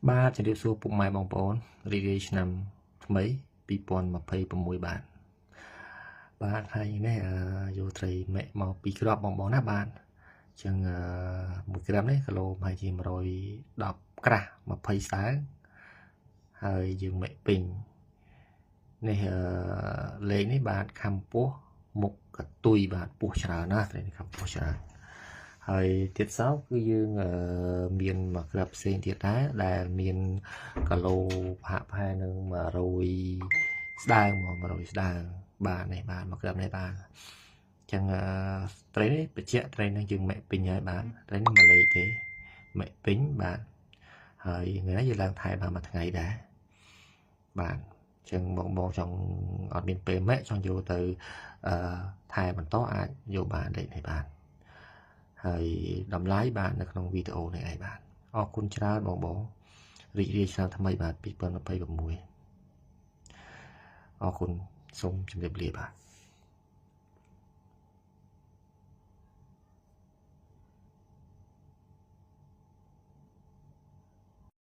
បាទជំរាបសួរពុកម៉ែបងប្អូនរីករាយឆ្នាំថ្មី2026បាទហើយនេះយកត្រីម៉ែក់មកពីក្របបងណាបាទអញ្ចឹង1ក្រាមនេះគីឡូប្រហែលជា110ក្រាស់20ស្តើងហើយយើងម៉ែក់ពេញនេះលេខនេះបាទខំពោះមុខកតុយបាទពោះច្រើនណាស់ត្រីនេះខំពោះច្រើនហើយទៀតសោគឺយើងមានមួយក្រាបផ្សេងទៀតដែរដែលមានគីឡូហាក់ប្រហែលនឹង100ស្ដើងមក100ស្ដើងបាទនេះបាទមួយក្រាបនេះបាទអញ្ចឹងត្រីនេះបច្ចៈត្រីនេះយើងម៉ែក់ពេញហើយបាទត្រីនេះមួយលេខទេម៉ែក់ពេញបាទហើយថ្ងៃនេះយើងឡើងថែបានមួយថ្ងៃដែរបាទអញ្ចឹងបងចង់អត់មានពេលម៉ែក់ចង់យកទៅថែបន្តអាចយកបានលេខនេះបាទហើយតម្លៃបាទនៅក្នុងវីដេអូនេះឯងបាទអរគុណច្រើនបងរីករាយឆ្នាំថ្មីបាទ2026អរគុណសូមជម្រាបលាបាទ